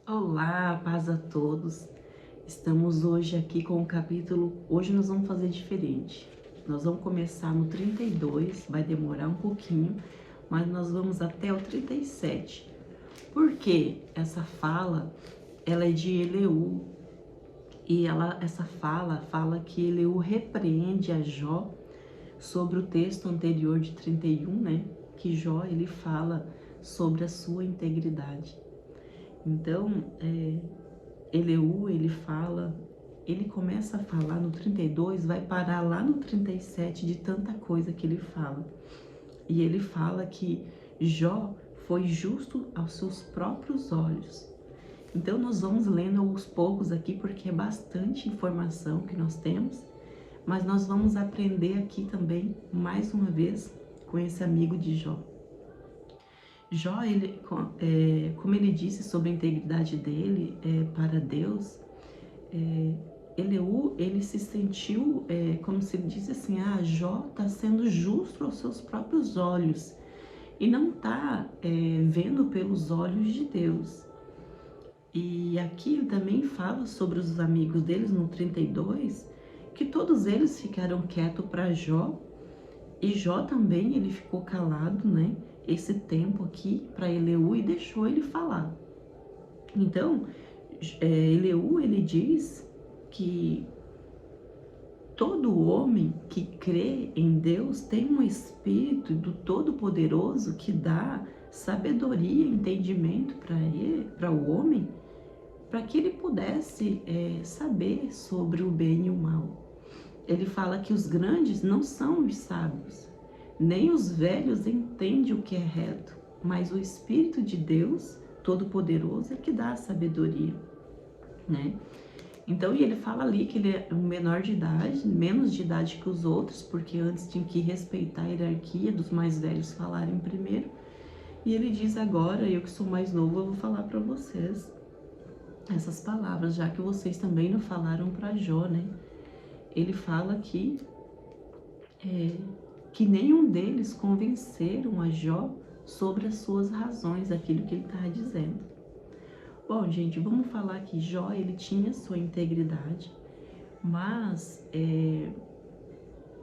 Olá, paz a todos. Estamos hoje aqui com o capítulo. Hoje nós vamos fazer diferente. Nós vamos começar no 32, vai demorar um pouquinho, mas nós vamos até o 37. Porque essa fala, ela é de Eleú, e essa fala que Eleú repreende a Jó sobre o texto anterior de 31, né? Que Jó ele fala sobre a sua integridade. Então, Eleú, ele começa a falar no 32, vai parar lá no 37 de tanta coisa que ele fala. E ele fala que Jó foi justo aos seus próprios olhos. Então nós vamos lendo aos poucos aqui, porque é bastante informação que nós temos, mas nós vamos aprender aqui também, mais uma vez, com esse amigo de Jó. Jó, como ele disse sobre a integridade dele para Deus, Eleú, ele se sentiu como se ele disse assim, Jó está sendo justo aos seus próprios olhos e não está vendo pelos olhos de Deus. E aqui ele também fala sobre os amigos deles no 32, que todos eles ficaram quietos para Jó, e Jó também ele ficou calado, né? Esse tempo aqui para Eleú e deixou ele falar. Então, Eleú ele diz que todo homem que crê em Deus tem um espírito do Todo-Poderoso que dá sabedoria e entendimento para o homem, para que ele pudesse saber sobre o bem e o mal. Ele fala que os grandes não são os sábios, nem os velhos entendem o que é reto, mas o Espírito de Deus Todo-Poderoso é que dá a sabedoria, né? Então, e ele fala ali que ele é um menor de idade, menos de idade que os outros, porque antes tinha que respeitar a hierarquia dos mais velhos falarem primeiro. E ele diz agora, eu que sou mais novo, eu vou falar para vocês essas palavras, já que vocês também não falaram para Jó, né? Ele fala que nenhum deles convenceram a Jó sobre as suas razões, aquilo que ele estava dizendo. Bom, gente, vamos falar que Jó, ele tinha sua integridade, mas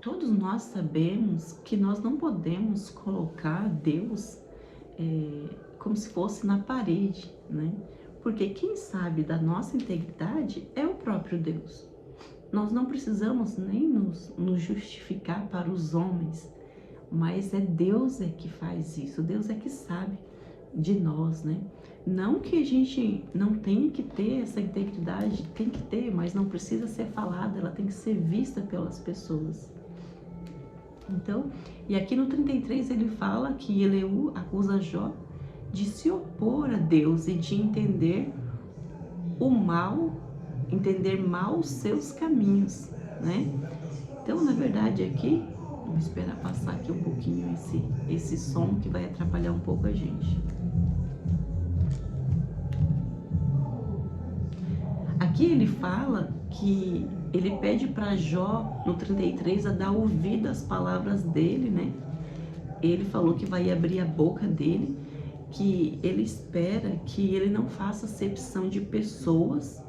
todos nós sabemos que nós não podemos colocar Deus como se fosse na parede, né? Porque quem sabe da nossa integridade é o próprio Deus. Nós não precisamos nem nos justificar para os homens, mas é Deus que faz isso, Deus é que sabe de nós, né? Não que a gente não tenha que ter essa integridade, tem que ter, mas não precisa ser falada, ela tem que ser vista pelas pessoas. Então, e aqui no 33 ele fala que Eleú acusa Jó de se opor a Deus e de entender o mal, entender mal os seus caminhos, né? Então, na verdade, aqui, vamos esperar passar aqui um pouquinho esse som que vai atrapalhar um pouco a gente. Aqui ele fala que ele pede para Jó, no 33, a dar ouvido às palavras dele, né? Ele falou que vai abrir a boca dele, que ele espera que ele não faça acepção de pessoas,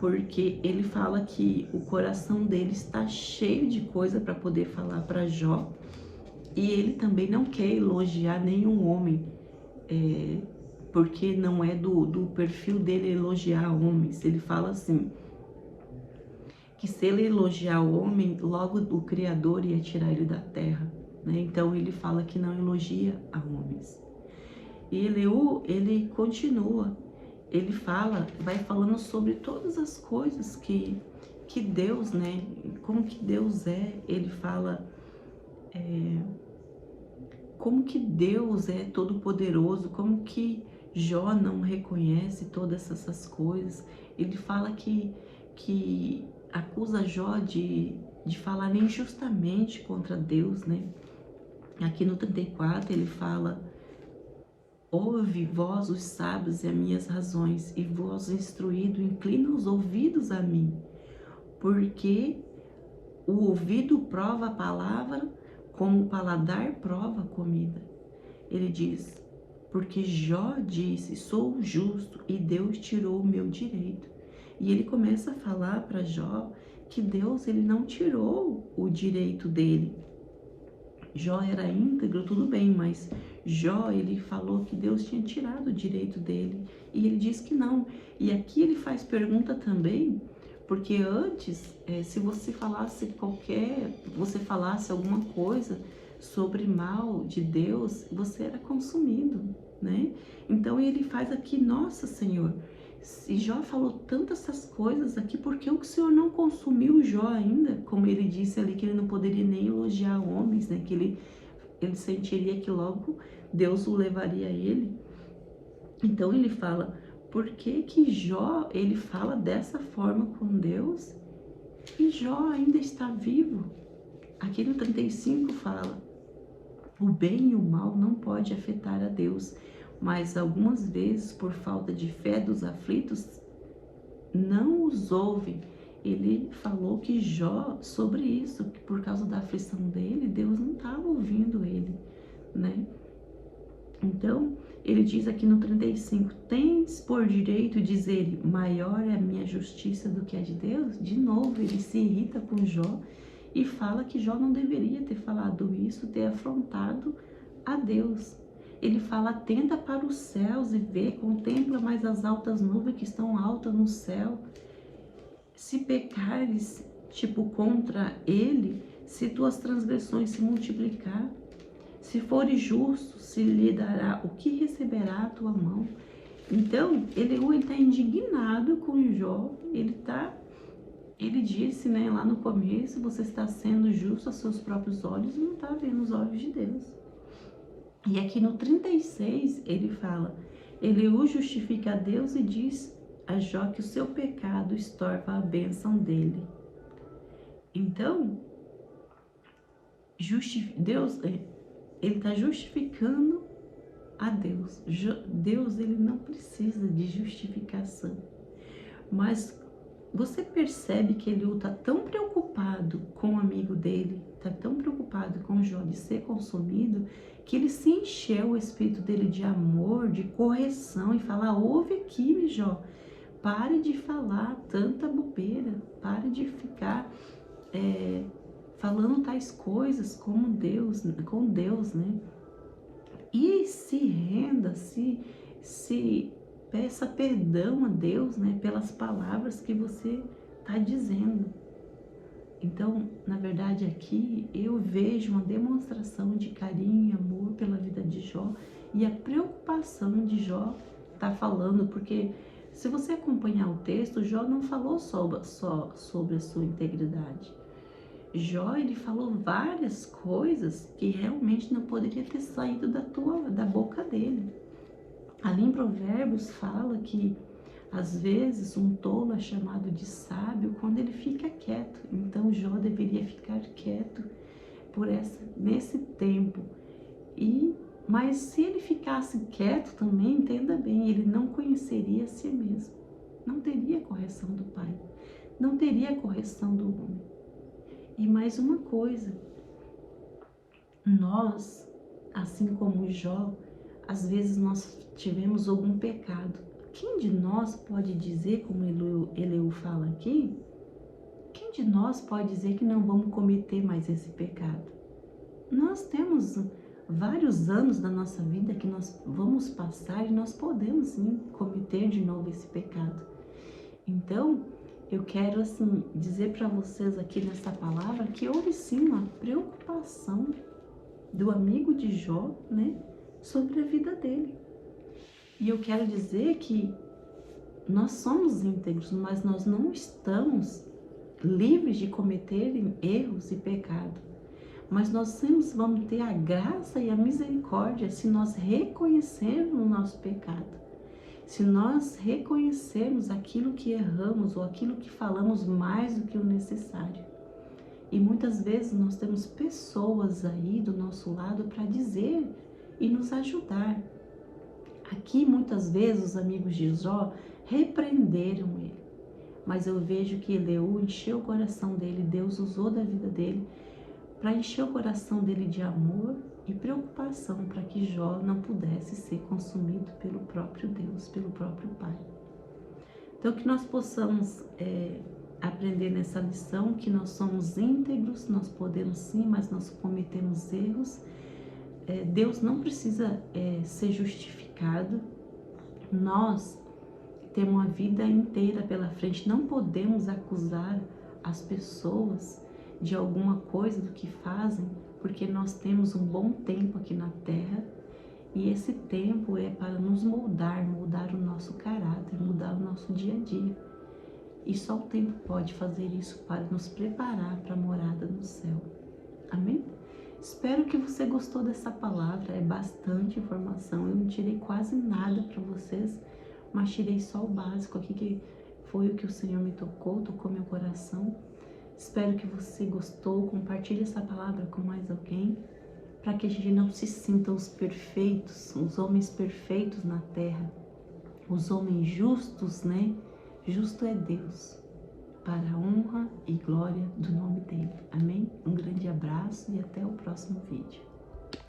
porque ele fala que o coração dele está cheio de coisa para poder falar para Jó, e ele também não quer elogiar nenhum homem, porque não é do perfil dele elogiar homens. Ele fala assim, que se ele elogiar o homem, logo o Criador ia tirar ele da terra, né? Então ele fala que não elogia a homens. E Eleú, ele continua, ele vai falando sobre todas as coisas que Deus, né, como que Deus ele fala como que Deus é todo poderoso, como que Jó não reconhece todas essas coisas. Ele fala que acusa Jó de falar injustamente contra Deus, né? Aqui no 34 ele fala: ouve vós os sábios e as minhas razões, e vós instruído inclina os ouvidos a mim, porque o ouvido prova a palavra, como o paladar prova a comida. Ele diz: porque Jó disse, sou justo e Deus tirou o meu direito. E ele começa a falar para Jó que Deus ele não tirou o direito dele. Jó era íntegro, tudo bem, mas Jó, ele falou que Deus tinha tirado o direito dele, e ele diz que não. E aqui ele faz pergunta também, porque antes, se você falasse alguma coisa sobre mal de Deus, você era consumido, né? Então ele faz aqui, nossa Senhor, se Jó falou tantas essas coisas aqui, por que o Senhor não consumiu Jó ainda? Como ele disse ali, que ele não poderia nem elogiar homens, né? Que ele sentiria que logo Deus o levaria a ele. Então ele fala, por que que Jó, ele fala dessa forma com Deus e Jó ainda está vivo? Aqui no 35 fala, o bem e o mal não pode afetar a Deus, mas algumas vezes, por falta de fé dos aflitos, não os ouve. Ele falou que Jó, sobre isso, que por causa da aflição dele, Deus não estava ouvindo ele, né? Então, ele diz aqui no 35, tens por direito dizer, maior é a minha justiça do que a de Deus? De novo, ele se irrita com Jó e fala que Jó não deveria ter falado isso, ter afrontado a Deus. Ele fala, atenta para os céus e vê, contempla mais as altas nuvens que estão altas no céu. Se pecares, contra ele, se tuas transgressões se multiplicar, se fores justo, se lhe dará o que receberá a tua mão. Então, ele está indignado com Jó, ele disse, né, lá no começo, você está sendo justo aos seus próprios olhos e não está vendo os olhos de Deus. E aqui no 36, ele fala, Eliú justifica a Deus e diz a Jó que o seu pecado estorva a bênção dele. Então, Deus, ele está justificando a Deus. Deus, ele não precisa de justificação. Mas você percebe que Eliú está tão preocupado com o amigo dele, está tão preocupado com Jó de ser consumido, que ele se encheu o espírito dele de amor, de correção e fala, ouve aqui, Jó, pare de falar tanta bobeira, pare de ficar falando tais coisas com Deus, né? E se renda, se peça perdão a Deus, né, pelas palavras que você está dizendo. Então, na verdade, aqui eu vejo uma demonstração de carinho e amor pela vida de Jó e a preocupação de Jó tá falando, porque se você acompanhar o texto, Jó não falou só sobre a sua integridade. Jó, ele falou várias coisas que realmente não poderia ter saído da boca dele. Ali em Provérbios fala que às vezes um tolo é chamado de sábio quando ele fica quieto. Então Jó deveria ficar quieto nesse tempo. Mas se ele ficasse quieto também, entenda bem, ele não conheceria a si mesmo. Não teria correção do Pai. Não teria correção do homem. E mais uma coisa, nós, assim como Jó, às vezes nós tivemos algum pecado. Quem de nós pode dizer, como Eliú fala aqui, quem de nós pode dizer que não vamos cometer mais esse pecado? Nós temos vários anos da nossa vida que nós vamos passar e nós podemos sim cometer de novo esse pecado. Então, eu quero assim dizer para vocês aqui nessa palavra que houve sim uma preocupação do amigo de Jó, né, sobre a vida dele. E eu quero dizer que nós somos íntegros, mas nós não estamos livres de cometer erros e pecado. Mas nós sempre vamos ter a graça e a misericórdia se nós reconhecermos o nosso pecado. Se nós reconhecermos aquilo que erramos ou aquilo que falamos mais do que o necessário. E muitas vezes nós temos pessoas aí do nosso lado para dizer e nos ajudar. Aqui muitas vezes os amigos de Jó repreenderam ele. Mas eu vejo que Eliú encheu o coração dele, Deus usou da vida dele para encher o coração dele de amor e preocupação para que Jó não pudesse ser consumido pelo próprio Deus, pelo próprio Pai. Então, que nós possamos aprender nessa lição que nós somos íntegros, nós podemos sim, mas nós cometemos erros. Deus não precisa ser justificado. Nós temos uma vida inteira pela frente, não podemos acusar as pessoas de alguma coisa do que fazem, porque nós temos um bom tempo aqui na Terra e esse tempo é para nos moldar o nosso caráter, mudar o nosso dia a dia. E só o tempo pode fazer isso para nos preparar para a morada no céu. Amém? Espero que você gostou dessa palavra, é bastante informação, eu não tirei quase nada para vocês, mas tirei só o básico aqui, que foi o que o Senhor me tocou meu coração. Espero que você gostou, compartilhe essa palavra com mais alguém, para que a gente não se sinta os perfeitos, os homens perfeitos na terra, os homens justos, né? Justo é Deus, para a honra e glória do nome dele. Amém? Um grande abraço e até o próximo vídeo.